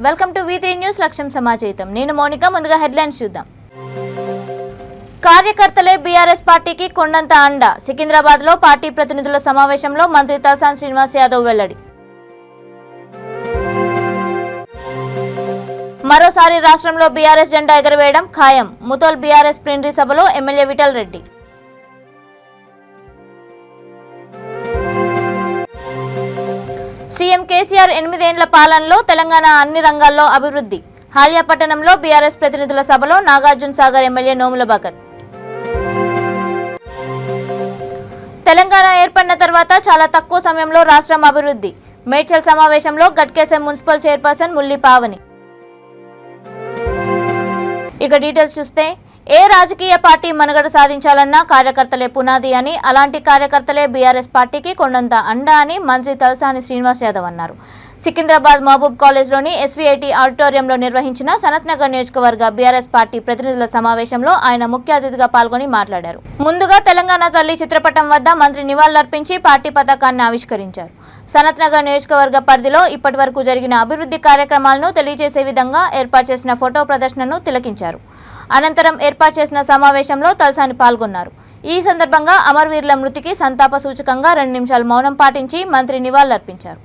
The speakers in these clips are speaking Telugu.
వెల్కమ్ టు V3 న్యూస్ లక్ష్యం సమాచారం. నేను మౌనిక. ముందుగా హెడ్లైన్స్ చూద్దాం. కార్యకర్తలే బీఆర్ఎస్ పార్టీకి కొండంత అండ. సికింద్రాబాద్ లో పార్టీ ప్రతినిధుల సమావేశంలో మంత్రి తలసాని శ్రీనివాస్ యాదవ్ వెల్లడి. మరోసారి రాష్ట్రంలో బీఆర్ఎస్ జెండా ఎగరవేయడం ఖాయం. ముతోల్ బీఆర్ఎస్ ప్లీనరీ సభలో ఎమ్మెల్యే విఠల్ రెడ్డి. సీఎం కేసీఆర్ 8 ఏళ్ల పాలనలో తెలంగాణ అన్ని రంగాల్లో అభివృద్ధి. హాలియా పట్టణంలో బీఆర్ఎస్ ప్రతినిధుల సభలో నాగార్జున సాగర్ ఎమ్మెల్యే నోముల భగత్. తెలంగాణ ఏర్పడిన తర్వాత చాలా తక్కువ సమయంలో రాష్ట్రం అభివృద్ధి. మేడ్చల్ సమావేశంలో గట్కేసర్ మున్సిపల్ చైర్పర్సన్ ముల్లి పావని. ఇక డీటెయిల్స్ చూస్తే ఏ రాజకీయ పార్టీ మనుగడ సాధించాలన్నా కార్యకర్తలే పునాది అని, అలాంటి కార్యకర్తలే బీఆర్ఎస్ పార్టీకి కొండంత అండ అని మంత్రి తలసాని శ్రీనివాస్ యాదవ్ అన్నారు. సికింద్రాబాద్ మహబూబ్ కాలేజ్లోని SVIT ఆడిటోరియంలో నిర్వహించిన సనత్ నగర్ నియోజకవర్గ బీఆర్ఎస్ పార్టీ ప్రతినిధుల సమావేశంలో ఆయన ముఖ్య అతిథిగా పాల్గొని మాట్లాడారు. ముందుగా తెలంగాణ తల్లి చిత్రపటం వద్ద మంత్రి నివాళులర్పించి పార్టీ పతాకాన్ని ఆవిష్కరించారు. సనత్ నగర్ నియోజకవర్గ పరిధిలో ఇప్పటి వరకు జరిగిన అభివృద్ధి కార్యక్రమాలను తెలియజేసే విధంగా ఏర్పాటు చేసిన ఫోటో ప్రదర్శనను తిలకించారు. అనంతరం ఏర్పాటు చేసిన సమావేశంలో తలసాని పాల్గొన్నారు. ఈ సందర్భంగా అమరవీరుల మృతికి సంతాప సూచకంగా 2 నిమిషాలు మౌనం పాటించి మంత్రి నివాళులర్పించారు.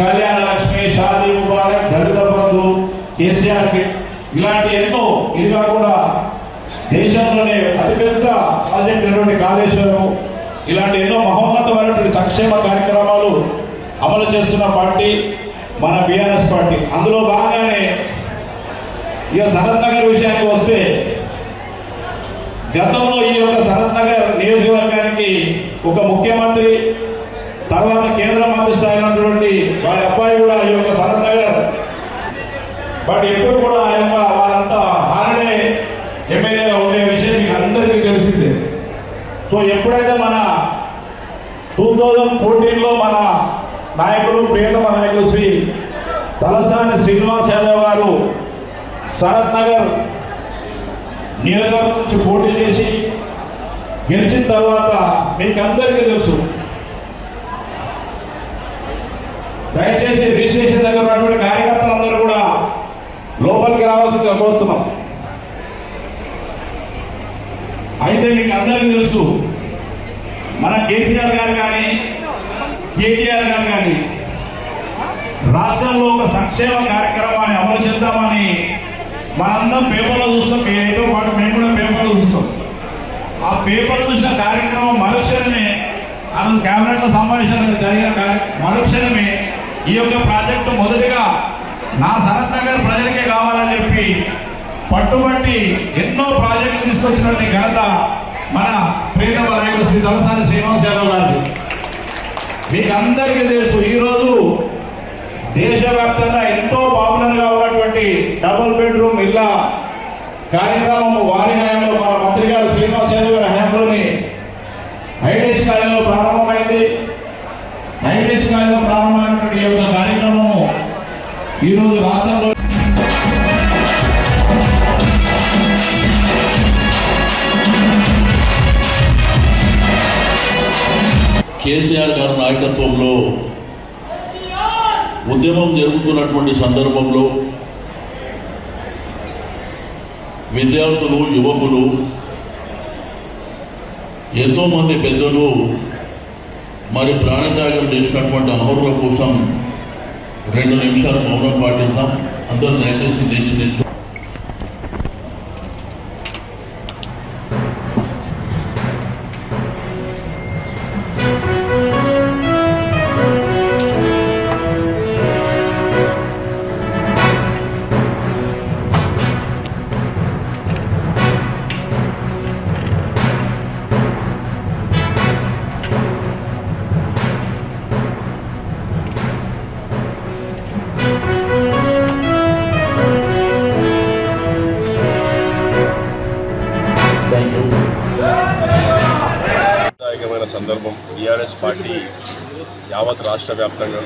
కళ్యాణ లక్ష్మి, షాదీ ముబారక్, దళిత బంధు, కేసీఆర్ కిట్ ఇలాంటి ఎన్నో, ఇది కాకుండా దేశంలోనే అతిపెద్ద ప్రాజెక్ట్ అయినటువంటి కాళేశ్వరం, ఇలాంటి ఎన్నో మహోన్నతమైనటువంటి సంక్షేమ కార్యక్రమాలు అమలు చేస్తున్న పార్టీ మన బీఆర్ఎస్ పార్టీ. అందులో భాగంగానే ఇక సనత్ నగర్ విషయానికి వస్తే, గతంలో ఈ యొక్క సనత్ నగర్ నియోజకవర్గానికి ఒక ముఖ్యమంత్రి, తర్వాత కేంద్ర మంత్రి స్థాయి ఉన్నటువంటి వారి అబ్బాయి కూడా ఈ యొక్క సనత్ నగర్, బట్ ఎప్పుడు కూడా ఆ యొక్క వాళ్ళంతా హాలిడే ఎమ్మెల్యేగా ఉండే విషయం మీకు అందరికీ తెలిసిందే. సో ఎప్పుడైతే మన 2014లో మన నాయకులు, ప్రియతమ నాయకులు శ్రీ తలసాని శ్రీనివాస్ యాదవ్ గారు సనత్ నగర్ నియోజకవర్గం నుంచి పోటీ చేసి గెలిచిన తర్వాత మీకు అందరికీ తెలుసు, దయచేసి రిజిస్ట్రేషన్ దగ్గర ఉన్నటువంటి కార్యకర్తలందరూ కూడా లోపలికి రావాల్సిందిగా కోరుతున్నాం. అయితే మీకు అందరికీ తెలుసు, మన కేసీఆర్ గారు కానీ కేటీఆర్ గారు కానీ రాష్ట్రంలో ఒక సంక్షేమ కార్యక్రమాన్ని అమలు చేద్దామని మనందరం పేపర్లో చూస్తాం, ఏదో పాటు మేము కూడా పేపర్లో చూస్తాం. ఆ పేపర్ చూసిన కార్యక్రమం మరుక్షణమే ఆ 4 కేబినెట్ల సమావేశాలు జరిగిన మరుక్షణమే ఈ యొక్క ప్రాజెక్టు మొదటిగా నా సనత్ నగర్ ప్రజలకే కావాలని చెప్పి పట్టుబట్టి ఎన్నో ప్రాజెక్టులు తీసుకొచ్చినటువంటి ఘనత మన ప్రియతమ నాయకుడు శ్రీ తలసాని శ్రీనివాస్ యాదవ్ గారు. మీకు అందరికీ తెలుసు, ఈరోజు దేశవ్యాప్తంగా ఎంతో పాపులర్గా ఉన్నటువంటి డబుల్ బెడ్రూమ్ ఇళ్ళ కార్యక్రమం వారి హయాంలో మన మంత్రి గారు శ్రీనివాస్ యాదవ్ గారి హయాంలోని ఐడీఎస్ కాలంలో ప్రారంభమైంది. ఐడీఎస్ కాలంలో ప్రారంభమైనటువంటి ఈ యొక్క కార్యక్రమము ఈరోజు రాష్ట్రంలో కేసీఆర్ గారి నాయకత్వంలో ఉద్యమం జరుగుతున్నటువంటి సందర్భంలో విద్యార్థులు, యువకులు, ఎంతోమంది పెద్దలు మరి ప్రాణత్యాగం చేసినటువంటి అమరుల కోసం 2 నిమిషాలు మౌనం పాటిద్దాం. అందరూ దయచేసి లేచి నిల్చో. సందర్భం టీఆర్ఎస్ పార్టీ యావత్ రాష్ట్ర వ్యాప్తంగా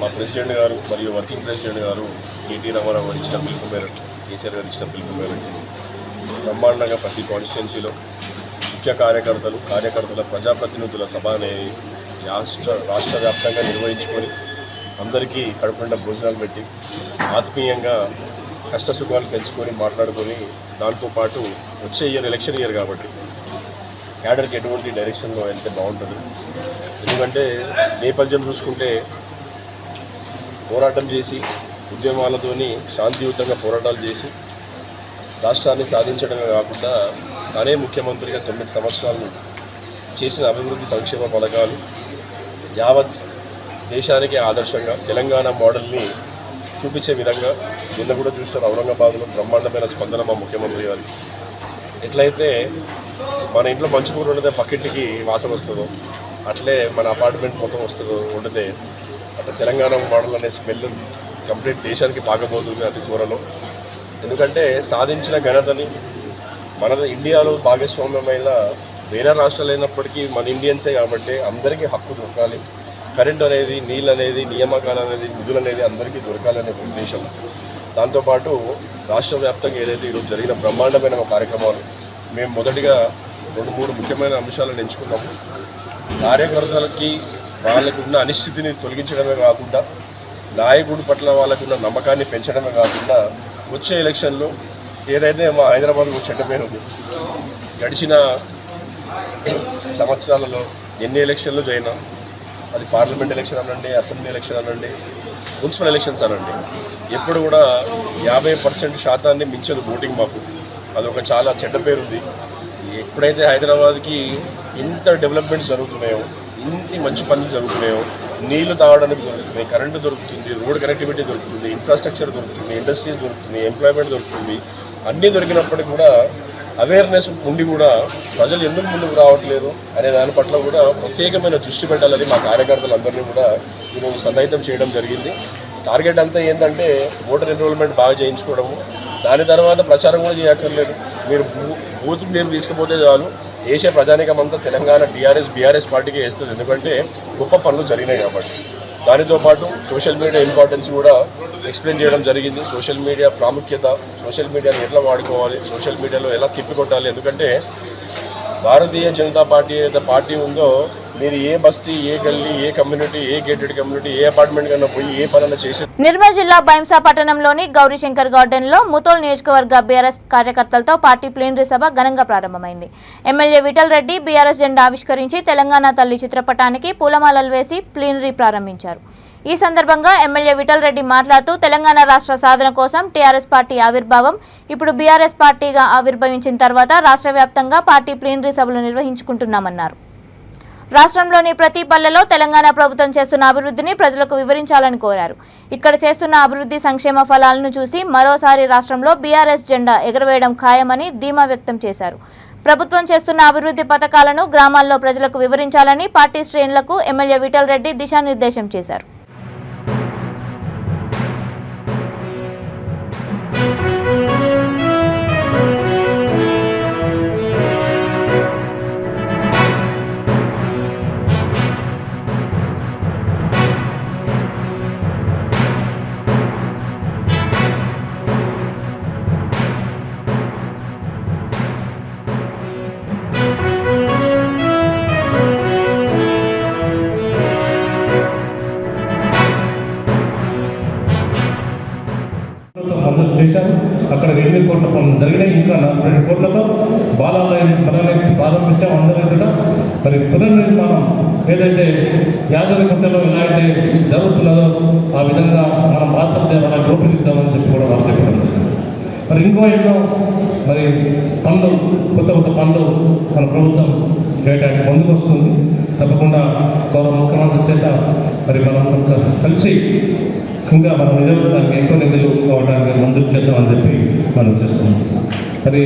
మా ప్రెసిడెంట్ గారు మరియు వర్కింగ్ ప్రెసిడెంట్ గారు కేటీ రామారావు గారు ఇచ్చిన పిలుపు మేరకు, కేసీఆర్ గారు ఇచ్చిన పిలుపు మేరకు బ్రహ్మాండంగా ప్రతి కాన్స్టిట్యున్సీలో ముఖ్య కార్యకర్తల ప్రజాప్రతినిధుల సభ అనేది రాష్ట్ర వ్యాప్తంగా నిర్వహించుకొని అందరికీ కడుపునిండా భోజనాలు పెట్టి ఆత్మీయంగా కష్టసుఖాలు పెంచుకొని మాట్లాడుకొని, దాంతోపాటు వచ్చే ఎలక్షన్ ఇయర్ కాబట్టి క్యాడర్కి ఎటువంటి డైరెక్షన్లో వెళ్తే బాగుంటుంది. ఎందుకంటే నేపథ్యం చూసుకుంటే పోరాటం చేసి ఉద్యమాలతోని శాంతియుతంగా పోరాటాలు చేసి రాష్ట్రాన్ని సాధించడమే కాకుండా తానే ముఖ్యమంత్రిగా 9 సంవత్సరాలు చేసిన అభివృద్ధి సంక్షేమ పథకాలు యావత్ దేశానికి ఆదర్శంగా తెలంగాణ మోడల్ని చూపించే విధంగా నిన్న కూడా చూసిన ఔరంగాబాద్లో బ్రహ్మాండమైన స్పందన మా ముఖ్యమంత్రి గారు. ఎట్లయితే మన ఇంట్లో మంచి కూర వండితే పక్కింటికి వాసన వస్తుందో, అట్లే మన అపార్ట్మెంట్ మొత్తం వస్తుందో వండితే అట్లా తెలంగాణ మోడల్ అనే స్మెల్ కంప్లీట్ దేశానికి పాకపోతుంది అతి త్వరలో. ఎందుకంటే సాధించిన ఘనతని మన ఇండియాలో భాగస్వామ్యమైన వేరే రాష్ట్రాలు అయినప్పటికీ మన ఇండియన్సే కాబట్టి అందరికీ హక్కు దొరకాలి. కరెంట్ అనేది, నీళ్ళు అనేది, నియామకాలు అనేది, నిధులు అనేది అందరికీ దొరకాలనే ఉద్దేశం. దాంతోపాటు రాష్ట్ర వ్యాప్తంగా ఏదైతే ఈరోజు జరిగిన బ్రహ్మాండమైన కార్యక్రమాలు మేము మొదటిగా 2-3 ముఖ్యమైన అంశాలను ఎంచుకున్నాము. కార్యకర్తలకి వాళ్ళకున్న అనిశ్చితిని తొలగించడమే కాకుండా నాయకుడి పట్ల వాళ్ళకున్న నమ్మకాన్ని పెంచడమే కాకుండా వచ్చే ఎలక్షన్లో ఏదైతే మా హైదరాబాద్కు చెడ్డ పేరు ఉంది, గడిచిన సంవత్సరాలలో ఎన్ని ఎలక్షన్లు జరిగినా, అది పార్లమెంట్ ఎలక్షన్ అనండి, అసెంబ్లీ ఎలక్షన్ అనండి, మున్సిపల్ ఎలక్షన్స్ అనండి, ఎప్పుడు కూడా 50% శాతాన్ని మించదు ఓటింగ్. మాకు అదొక చాలా చెడ్డ పేరు ఉంది. ఎప్పుడైతే హైదరాబాద్కి ఇంత డెవలప్మెంట్స్ జరుగుతున్నాయో, ఇంత మంచి పనులు జరుగుతున్నాయో, నీళ్లు తాగడానికి దొరుకుతున్నాయి, కరెంటు దొరుకుతుంది, రోడ్ కనెక్టివిటీ దొరుకుతుంది, ఇన్ఫ్రాస్ట్రక్చర్ దొరుకుతుంది, ఇండస్ట్రీస్ దొరుకుతుంది, ఎంప్లాయ్మెంట్ దొరుకుతుంది, అన్నీ దొరికినప్పటికీ కూడా అవేర్నెస్ ఉండి కూడా ప్రజలు ఎందుకు ముందుకు రావట్లేదు అనే దాని పట్ల కూడా ప్రత్యేకమైన దృష్టి పెట్టాలని మా కార్యకర్తలందరినీ కూడా ఈరోజు సన్నిహితం చేయడం జరిగింది. టార్గెట్ అంతా ఏంటంటే ఓటర్ ఎన్రోల్మెంట్ బాగా చేయించుకోవడము, దాని తర్వాత ప్రచారం కూడా చేయక్కర్లేదు. మీరు బూత్కి మీరు తీసుకుపోతే చాలు, వేసే ప్రజానికం అంతా తెలంగాణ బీఆర్ఎస్ పార్టీకి వేస్తుంది. ఎందుకంటే గొప్ప పనులు జరిగినాయి కాబట్టి. దానితో పాటు సోషల్ మీడియా ఇంపార్టెన్స్ కూడా ఎక్స్ప్లెయిన్ చేయడం జరిగింది. సోషల్ మీడియా ప్రాముఖ్యత, సోషల్ మీడియాని ఎట్లా వాడుకోవాలి, సోషల్ మీడియాలో ఎలా తిప్పికొట్టాలి. ఎందుకంటే భారతీయ జనతా పార్టీ ఏదైతే పార్టీ ఉందో, మీరు ఏ బస్తీ, ఏ గల్లీ, ఏ కమ్యూనిటీ, ఏ గేటెడ్ కమ్యూనిటీ, ఏ అపార్ట్మెంట్ కన్నా పోయి ఏ పనులు చేసి. నిర్మల్ జిల్లా బైంసా పట్టణంలోని గౌరీశంకర్ గార్డెన్ లో ముతోల్ నియోజకవర్గ బీఆర్ఎస్ కార్యకర్తలతో పార్టీ ప్లీనరీ సభ ఘనంగా ప్రారంభమైంది. ఎమ్మెల్యే విఠల్ రెడ్డి బీఆర్ఎస్ జెండా ఆవిష్కరించి తెలంగాణ తల్లి చిత్రపటానికి పూలమాలలు వేసి ప్లీనరీ ప్రారంభించారు. ఈ సందర్భంగా ఎమ్మెల్యే విఠల్ రెడ్డి మాట్లాడుతూ తెలంగాణ రాష్ట్ర సాధన కోసం టీఆర్ఎస్ పార్టీ ఆవిర్భావం, ఇప్పుడు బీఆర్ఎస్ పార్టీగా ఆవిర్భవించిన తర్వాత రాష్ట్ర వ్యాప్తంగా పార్టీ ప్లీనరీ సభలు నిర్వహించుకుంటున్నామన్నారు. రాష్ట్రంలోని ప్రతి పల్లెలో తెలంగాణ ప్రభుత్వం చేస్తున్న అభివృద్ధిని ప్రజలకు వివరించాలని కోరారు. ఇక్కడ చేస్తున్న అభివృద్ధి సంక్షేమ ఫలాలను చూసి మరోసారి రాష్ట్రంలో బీఆర్ఎస్ జెండా ఎగురవేయడం ఖాయమని ధీమా వ్యక్తం చేశారు. ప్రభుత్వం చేస్తున్న అభివృద్ధి పథకాలను గ్రామాల్లో ప్రజలకు వివరించాలని పార్టీ శ్రేణులకు ఎమ్మెల్యే విఠల్ రెడ్డి దిశానిర్దేశం చేశారు. మద్దతు చేశారు. అక్కడ 8 కోట్ల పనులు జరిగినాయి. ఇంకా 42 కోట్లతో బాలాలయం ప్రారంభించాం. అందరూ కూడా మరి పునర్నిర్మాణం ఏదైతే యాదగిరిగుట్టలో ఎలా అయితే జరుగుతున్నదో ఆ విధంగా మనం వారసత్వాన్ని రూపొందిద్దామని చెప్పి కూడా వారు చెప్పడం. మరి ఇంకో ఎన్నో మరి పనులు కొత్త పనులు మన ప్రభుత్వం చేయడానికి ముందుకు వస్తుంది. తప్పకుండా గౌరవ ముఖ్యమంత్రి చేత మరి మనం కలిసి ఇంకా మనం నిజానికి ఎక్కువ నిధులు కావడానికి ముందుకు చేద్దామని చెప్పి మనం చేస్తున్నాం. మరి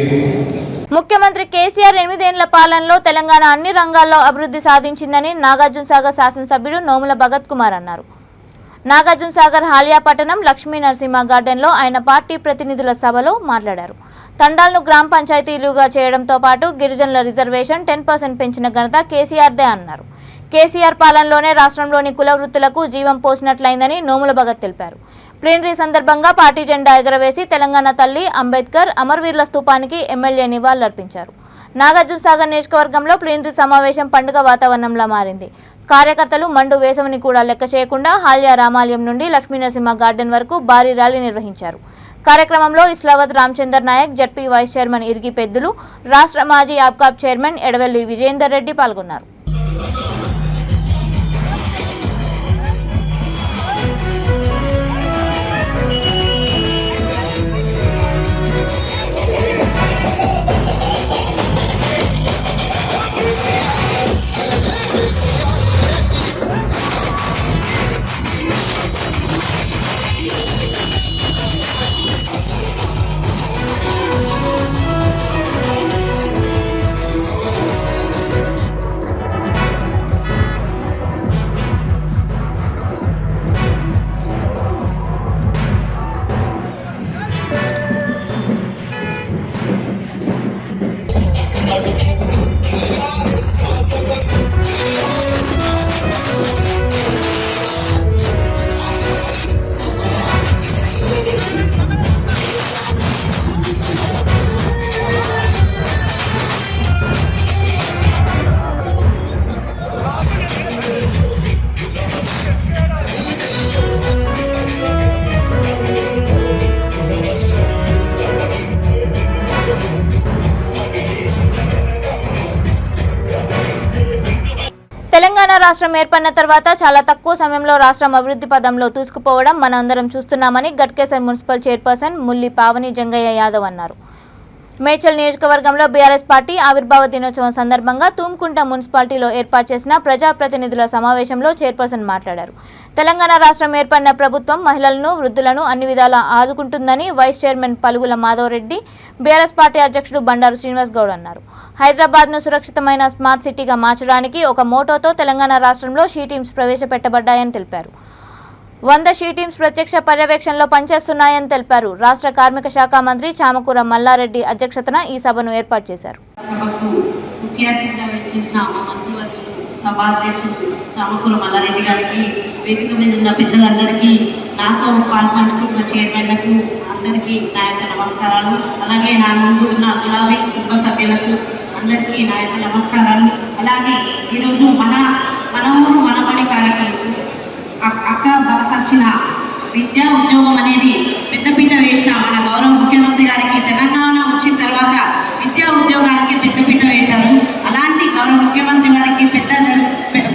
ముఖ్యమంత్రి కేసీఆర్ 8 ఏళ్ల పాలనలో తెలంగాణ అన్ని రంగాల్లో అభివృద్ధి సాధించిందని నాగార్జునసాగర్ శాసనసభ్యుడు నోముల భగత్ కుమార్ అన్నారు. నాగార్జునసాగర్ హాలియా పట్టణం లక్ష్మీ నరసింహ గార్డెన్లో ఆయన పార్టీ ప్రతినిధుల సభలో మాట్లాడారు. తండాలను గ్రామ పంచాయతీలుగా చేయడంతో పాటు గిరిజనుల రిజర్వేషన్ 10% పెంచిన ఘనత కేసీఆర్దే అన్నారు. కేసీఆర్ పాలనలోనే రాష్ట్రంలోని కుల వృత్తులకు జీవం పోసినట్లయిందని నోముల భగత్ తెలిపారు. ప్లీనరీ సందర్భంగా పార్టీ జెండా ఎగరవేసి తెలంగాణ తల్లి అంబేద్కర్ అమరవీరుల స్తూపానికి ఎమ్మెల్యే నివాళులర్పించారు. నాగార్జునసాగర్ నియోజకవర్గంలో ప్లీనరీ సమావేశం పండుగ వాతావరణంలో మారింది. కార్యకర్తలు మండు వేసవిని కూడా లెక్క చేయకుండా హాల్యా రామాలయం నుండి లక్ష్మీనరసింహ గార్డెన్ వరకు భారీ ర్యాలీ నిర్వహించారు. కార్యక్రమంలో Islavath Ramachandar Nayak, ZP vice chairman Irgi Peddulu, రాష్ట్ర మాజీ ఆబ్కాబ్ చైర్మన్ ఎడవెల్లి విజయేందర్ రెడ్డి పాల్గొన్నారు. తెలంగాణ రాష్ట్రం ఏర్పడిన తర్వాత చాలా తక్కువ సమయంలో రాష్ట్రం అభివృద్ధి పదంలో దూసుకుపోవడం మనందరం చూస్తున్నామని గట్కేసర్ మున్సిపల్ చైర్పర్సన్ ముల్లి పావని జంగయ్య యాదవ్ అన్నారు. మేడ్చల్ నియోజకవర్గంలో బీఆర్ఎస్ పార్టీ ఆవిర్భావ దినోత్సవం సందర్భంగా తూమ్కుంట మున్సిపాలిటీలో ఏర్పాటు చేసిన ప్రజాప్రతినిధుల సమావేశంలో చైర్పర్సన్ మాట్లాడారు. తెలంగాణ రాష్ట్రం ఏర్పడిన ప్రభుత్వం మహిళలను, వృద్ధులను అన్ని విధాలా ఆదుకుంటుందని vice chairman Palugula Madhavareddy, BRS party అధ్యక్షుడు బండారు శ్రీనివాస్ గౌడ్ అన్నారు. హైదరాబాద్ను సురక్షితమైన స్మార్ట్ సిటీగా మార్చడానికి ఒక మోటోతో తెలంగాణ రాష్ట్రంలో షీ టీమ్స్ ప్రవేశపెట్టబడ్డాయని తెలిపారు. 100 షీ టీమ్స్ ప్రత్యక్ష పర్యవేక్షణలో పనిచేస్తున్నాయని తెలిపారు. రాష్ట్ర కార్మిక శాఖ మంత్రి చామకూర మల్లారెడ్డి అధ్యక్షతన ఈ సభను ఏర్పాటు చేశారు. సభాధ్యక్షుడు చామకూర మల్లారెడ్డి గారికి, వేదిక మీద ఉన్న పెద్దలందరికీ, నాతో పాల్పంచుకుంటున్న చైర్మన్లకు అందరికీ నా యొక్క నమస్కారాలు. అలాగే నా ముందు ఉన్న గులాబీ కుటుంబ సభ్యులకు అందరికీ నా యొక్క నమస్కారాలు. అలాగే ఈరోజు మన ఊరు మన పని కార్యక్రమం అక్క బలపరిచిన విద్యా ఉద్యోగం అనేది పెద్దపీట వేసిన మన గౌరవ ముఖ్యమంత్రి గారికి తెలంగాణ వచ్చిన తర్వాత విద్యా ఉద్యోగానికి పెద్దపీట వేశారు. అలాంటి గౌరవ ముఖ్యమంత్రి గారికి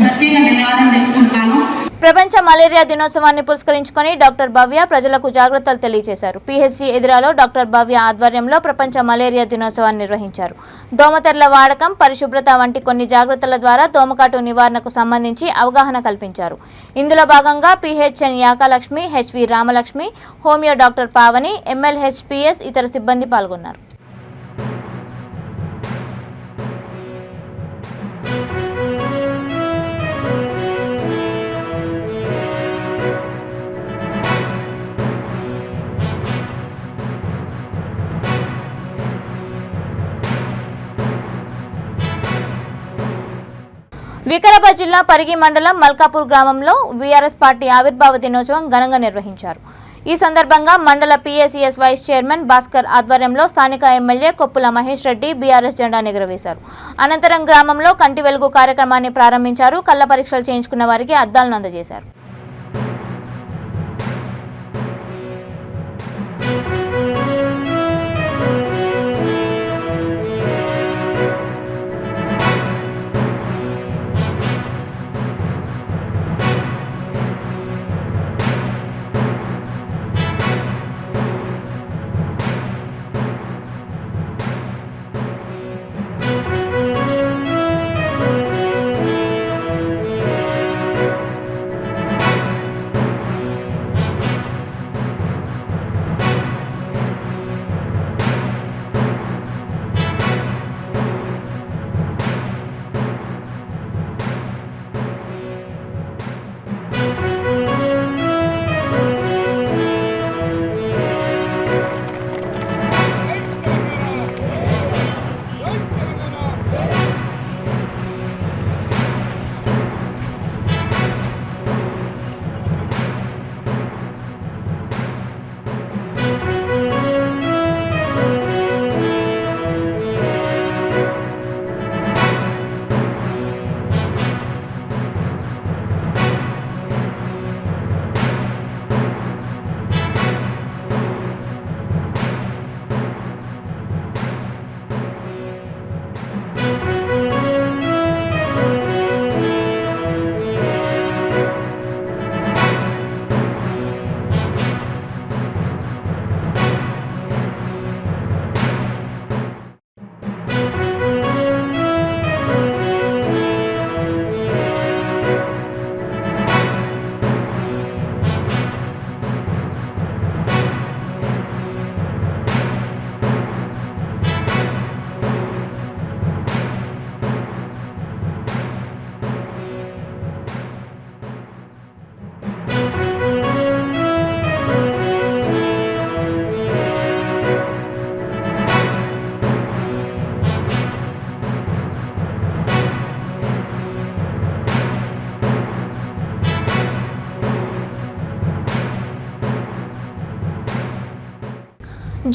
ప్రత్యేక ధన్యవాదాలు తెలుపుకుంటున్నాను. ప్రపంచ మలేరియా దినోత్సవాన్ని పురస్కరించుకొని డాక్టర్ భవ్య ప్రజలకు జాగ్రత్తలు తెలియజేశారు. పిహెచ్సి ఎదురాలో డాక్టర్ భవ్య ఆధ్వర్యంలో ప్రపంచ మలేరియా దినోత్సవాన్ని నిర్వహించారు. దోమతెరల వాడకం, పరిశుభ్రత వంటి కొన్ని జాగ్రత్తల ద్వారా దోమకాటు నివారణకు సంబంధించి అవగాహన కల్పించారు. ఇందులో భాగంగా PHN Yakalakshmi, HV Ramalakshmi, homeo doctor Pavani, MLHPs ఇతర సిబ్బంది పాల్గొన్నారు. వికారాబాద్ జిల్లా పరిగి మండలం మల్కాపూర్ గ్రామంలో బీఆర్ఎస్ పార్టీ ఆవిర్భావ దినోత్సవం ఘనంగా నిర్వహించారు. ఈ సందర్భంగా మండల పిఎసిఎస్ వైస్ చైర్మన్ భాస్కర్ ఆధ్వర్యంలో స్థానిక ఎమ్మెల్యే కొప్పుల మహేష్ రెడ్డి బీఆర్ఎస్ జెండా ఎగురవేశారు. అనంతరం గ్రామంలో కంటి వెలుగు కార్యక్రమాన్ని ప్రారంభించారు. కళ్ల పరీక్షలు చేయించుకున్న వారికి అద్దాలను అందజేశారు.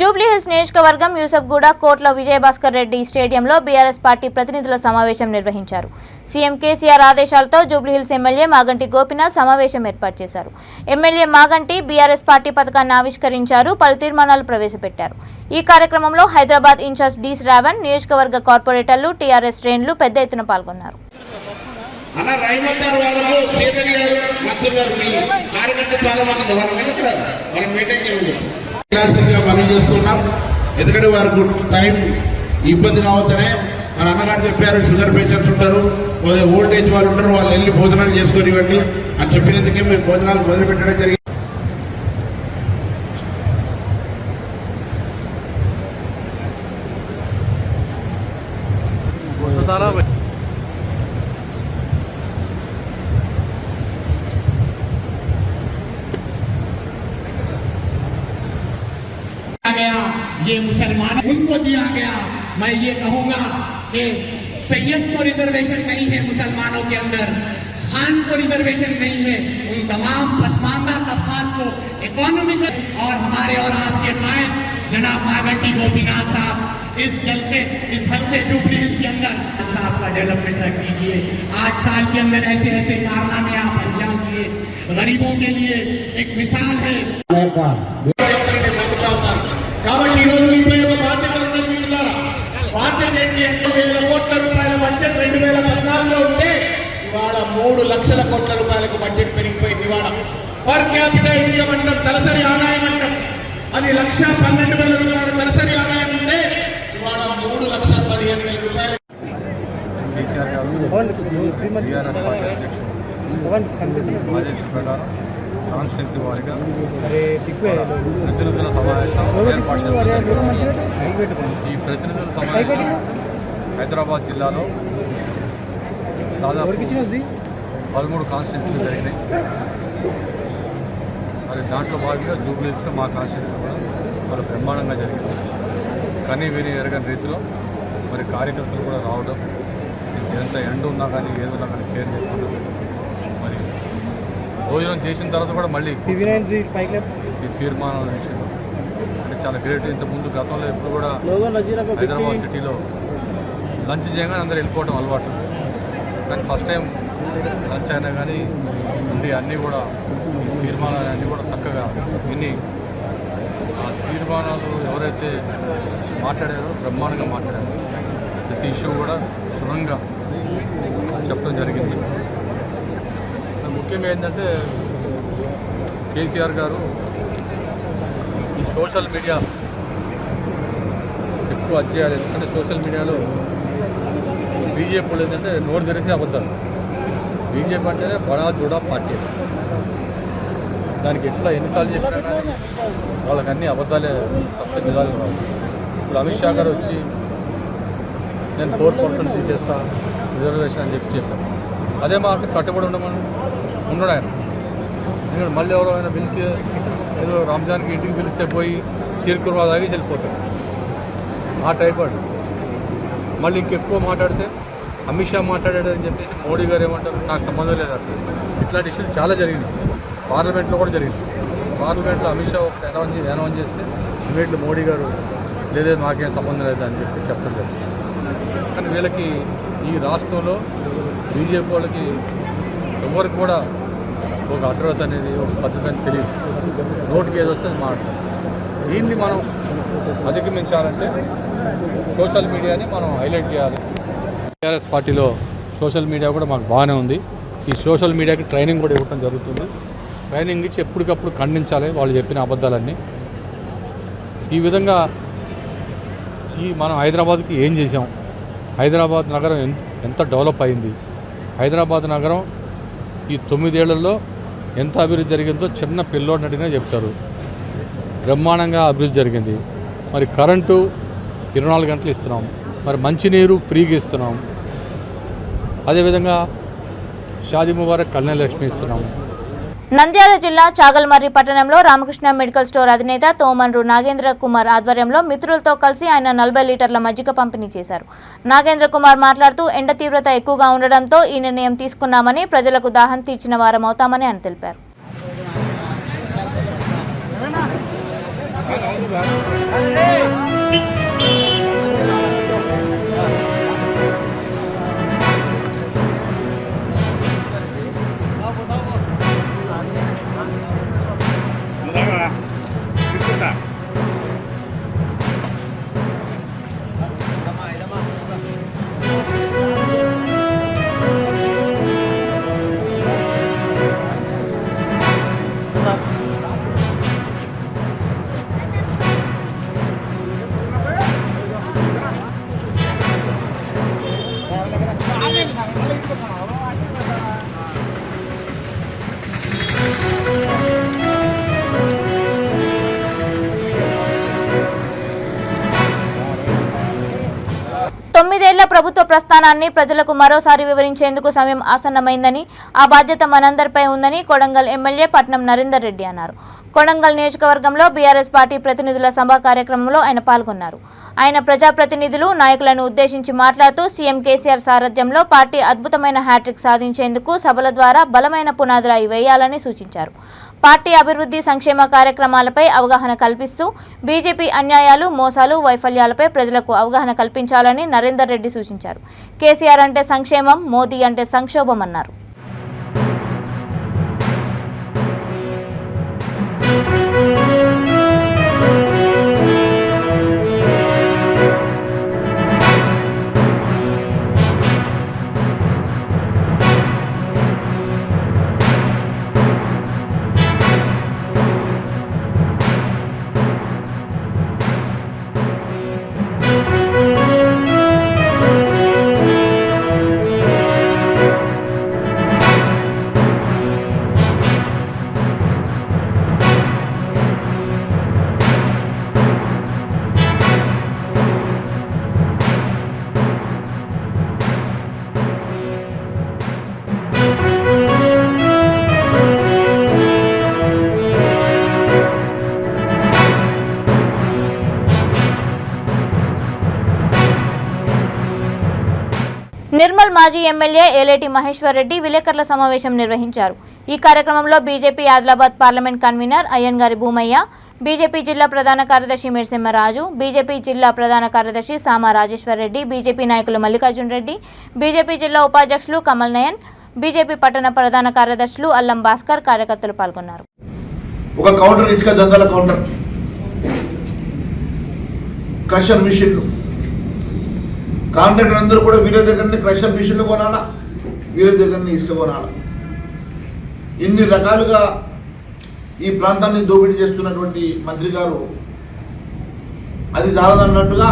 జూబ్లీహిల్స్ నియోజకవర్గం యూసఫ్గూడ కోట్ల విజయభాస్కర్ రెడ్డి స్టేడియంలో బీఆర్ఎస్ పార్టీ ప్రతినిధుల సమావేశం నిర్వహించారు. సీఎం కేసీఆర్ ఆదేశాలతో జూబ్లీహిల్స్ ఎమ్మెల్యే మాగంటి గోపినాథ్ సమావేశం ఏర్పాటు చేశారు. ఎమ్మెల్యే మాగంటి బీఆర్ఎస్ పార్టీ పథకాన్ని ఆవిష్కరించారు, పలు తీర్మానాలు ప్రవేశపెట్టారు. ఈ కార్యక్రమంలో హైదరాబాద్ ఇన్ఛార్జ్ డి శ్రావణ్, నియోజకవర్గ కార్పొరేటర్లు, టీఆర్ఎస్ శ్రేణులు పెద్ద ఎత్తున పాల్గొన్నారు. పనులు చేస్తున్నాం. ఎందుకంటే వారికి టైం ఇబ్బంది కావద్దనే మన అన్నగారు చెప్పారు. షుగర్ పేషెంట్స్ ఉంటారు, ఓల్డేజ్ వాళ్ళు ఉంటారు, వాళ్ళు వెళ్ళి భోజనాలు చేసుకొని ఇవ్వండి అని చెప్పినందుకే మేము భోజనాలు మొదలు పెట్టడం జరిగింది. ये मुसलमान उनको दिया गया। मैं ये कहूंगा कि सैयद को रिजर्वेशन नहीं है मुसलमानों के अंदर, खान को रिजर्वेशन नहीं है, उन तमाम पसमानदा तबकात को इकोनॉमी में और हमारे और आपके कायद जनाब मागंटी गोपीनाथ साहब इस हल्के जुबलीहिल्स के अंदर साहब का डेवलपमेंट रख दीजिए। 8 साल के अंदर ऐसे ऐसे कारनामे आप अंजाम दिए, गरीबों के लिए एक मिसाल है। కాబట్టి ఈ రోజు మీపై ఒక బాధ్యత ఉన్నది మిత్రులారా. బాధ్యత ఏంటి అంటే 2,000 కోట్ల రూపాయల బడ్జెట్ 2014లో ఉంటే ఇవాళ 3 లక్షల కోట్ల రూపాయలకు బడ్జెట్ పెరిగిపోయింది. పర్ క్యాపిటల్ ఇన్కమ్ అంటాం, తలసరి ఆదాయం అంటాం. అది 1,12,000 రూపాయలు తలసరి ఆదాయం ఉంటే ఇవాళ 3,15,000 రూపాయలు. కేసీఆర్ గారు టీఆర్ఎస్ పార్టీ అధ్యక్షుడు ఆదేశం ప్రకారం కాన్స్టిట్యున్సీ వారిగా ప్రతినిధుల సమావేశం ఏర్పాటు చేస్తున్నారు. ఈ ప్రతినిధుల సమావేశం హైదరాబాద్ జిల్లాలో దాదాపు 13 కాన్స్టిట్యున్సీలు జరిగినాయి. మరి దాంట్లో భాగంగా జూబ్లీహిల్స్లో మా కాన్స్టిట్యున్సీ కూడా చాలా బ్రహ్మాండంగా జరిగింది. కానీ వీరి ఎరగని రీతిలో మరి కార్యకర్తలు కూడా రావడం, ఎంత ఎండ ఉన్నా కానీ ఏదున్నా కానీ కేర్ చేయకుండా మరి భోజనం చేసిన తర్వాత కూడా మళ్ళీ ఈ తీర్మానాలు విషయంలో అంటే చాలా గ్రేట్. ఇంతకుముందు గతంలో ఎప్పుడు కూడా హైదరాబాద్ సిటీలో లంచ్ చేయగానే అందరూ వెళ్ళిపోవడం అలవాటు. కానీ ఫస్ట్ టైం లంచ్ అయినా కానీ ఉండి అన్నీ కూడా ఈ తీర్మానాలు అన్నీ కూడా చక్కగా విని ఆ తీర్మానాలు ఎవరైతే మాట్లాడారో బ్రహ్మాండంగా మాట్లాడారు. ప్రతి ఇష్యూ కూడా క్షుణ్ణంగా చెప్పడం జరిగింది. ముఖ్యంగా ఏంటంటే కేసీఆర్ గారు ఈ సోషల్ మీడియా ఎక్కువ చేయాలి. ఎందుకంటే సోషల్ మీడియాలో బీజేపీ వాళ్ళు ఏంటంటే నోరు తెరిసి అబద్ధాలు. బీజేపీ అంటేనే బడా జుడా పార్టీ. దానికి ఎట్లా ఎన్నిసార్లు చెప్పినా కానీ వాళ్ళకి అన్ని అబద్ధాలే తప్ప నిజాలు రావు. ఇప్పుడు అమిత్ షా గారు వచ్చి నేను 4% తీసేస్తా రిజర్వేషన్ అని చెప్పాను. అదే మాకు కట్టుబడి ఉన్నాడు ఆయన. ఎందుకంటే మళ్ళీ ఎవరైనా పిలిచి ఏదో రంజాన్కి ఇంటికి పిలిస్తే పోయి షీర్ కుర్మా తాగి వెళ్ళిపోతాడు. ఆ టైప్ అండి. మళ్ళీ ఇంకెక్కువ మాట్లాడితే అమిత్ షా మాట్లాడాడని చెప్పేసి మోడీ గారు ఏమంటారు, నాకు సంబంధం లేదు అసలు. ఇట్లాంటి ఇష్యూలు చాలా జరిగినాయి. పార్లమెంట్లో కూడా జరిగింది. పార్లమెంట్లో అమిత్ షా ఒకటి అనౌన్స్ చేస్తే ఇమీడియట్లీ మోడీ గారు లేదే నాకేం సంబంధం లేదు అని చెప్పి చెప్పడం జరిగింది. కానీ వీళ్ళకి ఈ రాష్ట్రంలో బీజేపీ వాళ్ళకి ఎవరికి కూడా ఒక అడ్రస్ అనేది ఒక పద్ధతి అని తెలియదు. నోటికి ఏది వస్తే మాట్లాడతారు. దీన్ని మనం అధిగమించాలంటే సోషల్ మీడియాని మనం హైలైట్ చేయాలి. టీఆర్ఎస్ పార్టీలో సోషల్ మీడియా కూడా మాకు బాగానే ఉంది. ఈ సోషల్ మీడియాకి ట్రైనింగ్ కూడా ఇవ్వడం జరుగుతుంది. ట్రైనింగ్ ఇచ్చి ఎప్పటికప్పుడు ఖండించాలి వాళ్ళు చెప్పిన అబద్ధాలన్నీ. ఈ విధంగా మనం హైదరాబాద్కి ఏం చేసాం, హైదరాబాద్ నగరం ఎంత డెవలప్ అయింది, హైదరాబాద్ నగరం ఈ 9 ఏళ్లలో ఎంత అభివృద్ధి జరిగిందో చిన్న పిల్లోడిని అడిగినా చెప్తారు. బ్రహ్మాండంగా అభివృద్ధి జరిగింది. మరి కరెంటు 24 గంటలు ఇస్తున్నాం, మరి మంచినీరు ఫ్రీగా ఇస్తున్నాం. అదేవిధంగా షాదీ ముబారక్ కళ్యాణ లక్ష్మి ఇస్తున్నాము. నంద్యాల జిల్లా చాగల్మర్రి పట్టణంలో రామకృష్ణ మెడికల్ స్టోర్ అధినేత తోమన్రు నాగేంద్ర కుమార్ ఆధ్వర్యంలో మిత్రులతో కలిసి ఆయన 40 లీటర్ల మజ్జిగ పంపిణీ చేశారు. నాగేంద్ర కుమార్ మాట్లాడుతూ ఎండ తీవ్రత ఎక్కువగా ఉండడంతో ఈ నిర్ణయం తీసుకున్నామని, ప్రజలకు దాహం తీర్చిన వారమవుతామని ఆయన తెలిపారు. తొమ్మిదేళ్ల ప్రభుత్వ ప్రస్థానాన్ని ప్రజలకు మరోసారి వివరించేందుకు సమయం ఆసన్నమైందని, ఆ బాధ్యత మనందరిపై ఉందని కొడంగల్ ఎమ్మెల్యే పట్నం నరేందర్ రెడ్డి అన్నారు. కొడంగల్ నియోజకవర్గంలో బీఆర్ఎస్ పార్టీ ప్రతినిధుల సభ కార్యక్రమంలో ఆయన పాల్గొన్నారు. ఆయన ప్రజాప్రతినిధులు, నాయకులను ఉద్దేశించి మాట్లాడుతూ సీఎం కేసీఆర్ సారథ్యంలో పార్టీ అద్భుతమైన హ్యాట్రిక్ సాధించేందుకు సభల ద్వారా బలమైన పునాదురాయి వేయాలని సూచించారు. పార్టీ అభివృద్ధి సంక్షేమ కార్యక్రమాలపై అవగాహన కల్పిస్తూ బీజేపీ అన్యాయాలు, మోసాలు, వైఫల్యాలపై ప్రజలకు అవగాహన కల్పించాలని నరేందర్ రెడ్డి సూచించారు. కేసీఆర్ అంటే సంక్షేమం, మోదీ అంటే సంక్షోభం అన్నారు. నిర్మల్ మాజీ ఎమ్మెల్యే ఏలేటి మహేశ్వర్ రెడ్డి విలేకరుల సమావేశం నిర్వహించారు. ఈ కార్యక్రమంలో BJP Adilabad parliament convener Ayyangari Bhumaiah, BJP జిల్లా ప్రధాన కార్యదర్శి మేడ్సెమ్మ రాజు, బీజేపీ జిల్లా ప్రధాన కార్యదర్శి సామా రాజేశ్వర్ రెడ్డి, బీజేపీ నాయకులు మల్లికార్జున్ రెడ్డి, బీజేపీ జిల్లా ఉపాధ్యక్షులు కమల్ నయన్, బీజేపీ పట్టణ ప్రధాన కార్యదర్శులు అల్లం భాస్కర్ కార్యకర్తలు పాల్గొన్నారు. ఒక కౌంటర్ ఇసుక దందాల కౌంటర్, క్రషర్ మిషన్లు, కాంట్రాక్టర్ అందరూ కూడా వీరే దగ్గరనే క్రషర్ మిషన్లు కొనాలా, వీరే దగ్గరనే ఇసుక కొనాలా. ఇన్ని రకాలుగా ఈ ప్రాంతాన్ని దోపిడీ చేస్తున్నటువంటి మంత్రి గారు అది చాలదన్నట్టుగా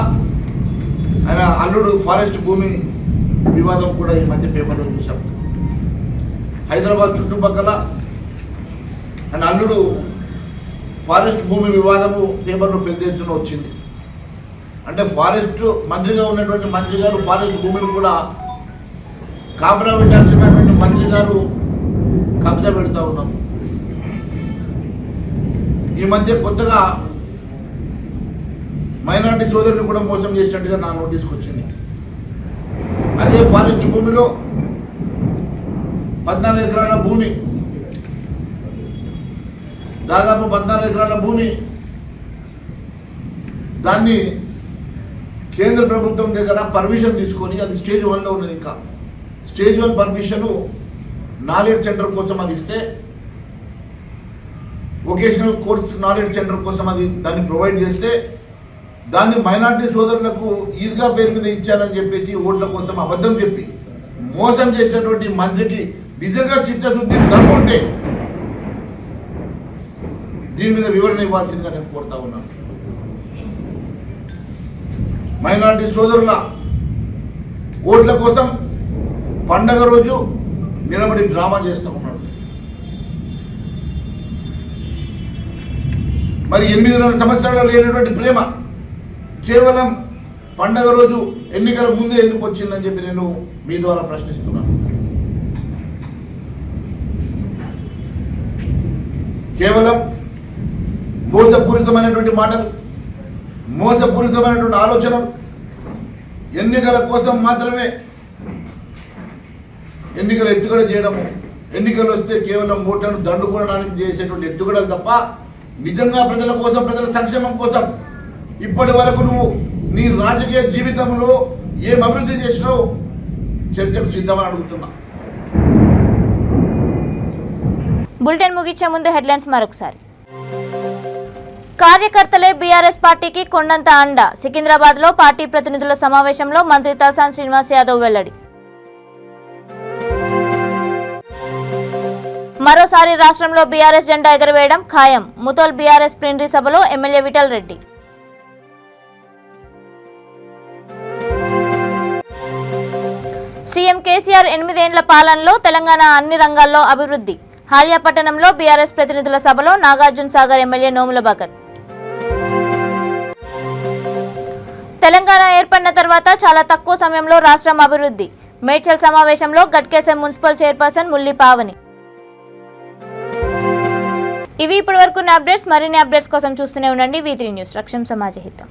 ఆయన అల్లుడు ఫారెస్ట్ భూమి వివాదం కూడా ఈ మధ్య పేపర్లో చూసాం. హైదరాబాద్ చుట్టుపక్కల ఆయన అల్లుడు ఫారెస్ట్ భూమి వివాదము పేపర్లో పెద్ద ఎత్తున వచ్చింది. అంటే ఫారెస్ట్ మంత్రిగా ఉన్నటువంటి మంత్రి గారు ఫారెస్ట్ భూమిని కూడా కాపలా పెట్టాల్సినటువంటి మంత్రి గారు కబ్జా పెడతా ఉన్నాం. ఈ మధ్య కొత్తగా మైనార్టీ సోదరుని కూడా మోసం చేసినట్టుగా నా నోటీస్కి వచ్చింది. అదే ఫారెస్ట్ భూమిలో 14 ఎకరాల భూమి, దాదాపు 14 ఎకరాల భూమి, దాన్ని కేంద్ర ప్రభుత్వం దగ్గర పర్మిషన్ తీసుకొని, అది స్టేజ్ 1లో ఉన్నది. ఇంకా స్టేజ్ 1 పర్మిషను నాలెడ్జ్ సెంటర్ కోసం అది ఇస్తే, వొకేషనల్ కోర్స్ నాలెడ్జ్ సెంటర్ కోసం అది దాన్ని ప్రొవైడ్ చేస్తే, దాన్ని మైనార్టీ సోదరులకు ఈద్గా పేరు మీద ఇచ్చారని చెప్పేసి ఓట్ల కోసం అబద్ధం చెప్పి మోసం చేసినటువంటి మంత్రికి నిజంగా చిత్తశుద్ధి దమ్ముంటే దీని మీద వివరణ ఇవ్వాల్సిందిగా నేను కోరుతా ఉన్నాను. మైనార్టీ సోదరుల ఓట్ల కోసం పండగ రోజు నిలబడి డ్రామా చేస్తూ ఉన్నాడు. మరి 8.5 సంవత్సరాలు లేనటువంటి ప్రేమ కేవలం పండగ రోజు ఎన్నికల ముందే ఎందుకు వచ్చిందని చెప్పి నేను మీ ద్వారా ప్రశ్నిస్తున్నాను. కేవలం మోసపూరితమైనటువంటి మాటలు, మోసపూరితమైనటువంటి ఆలోచనలు, ఎన్నికల కోసం మాత్రమే ఎన్నికలు ఎత్తుగడ చేయడము, ఎన్నికలు వస్తే కేవలం ఓట్లను దండుకోవడానికి చేసేటువంటి ఎత్తుగడలు తప్ప నిజంగా ప్రజల కోసం, ప్రజల సంక్షేమం కోసం ఇప్పటి వరకు నువ్వు నీ రాజకీయ జీవితంలో ఏం అభివృద్ధి చేసినావు చర్చకు సిద్ధమని అడుగుతున్నా. బులెటిన్ ముగించే ముందు హెడ్లైన్స్ మరొకసారి. కార్యకర్తలే బీఆర్ఎస్ పార్టీకి కొండంత అండ. సికింద్రాబాద్ లో పార్టీ ప్రతినిధుల సమావేశంలో మంత్రి తలసాని శ్రీనివాస్ యాదవ్ వెల్లడి. మరోసారి రాష్ట్రంలో బీఆర్ఎస్ జెండా ఎగరవేయడం ఖాయం. ముతోల్ బీఆర్ఎస్ ప్లీనరీ సభలో ఎమ్మెల్యే విఠల్ రెడ్డి. సీఎం కేసీఆర్ 8 ఏళ్ల పాలనలో తెలంగాణ అన్ని రంగాల్లో అభివృద్ధి. హాలియా పట్టణంలో బీఆర్ఎస్ ప్రతినిధుల సభలో నాగార్జున సాగర్ ఎమ్మెల్యే నోముల భగత్. తెలంగాణ ఏర్పడిన తర్వాత చాలా తక్కువ సమయంలో రాష్ట్రం అభివృద్ధి. మేడ్చల్ సమావేశంలో గట్కేసర్ మున్సిపల్ చైర్పర్సన్ ముల్లి పావని. ఇవి ఇప్పటివరకు అప్డేట్స్. మరిన్ని అప్డేట్స్ కోసం చూస్తూనే ఉండండి V3 న్యూస్. రక్షం సమాజ హితం.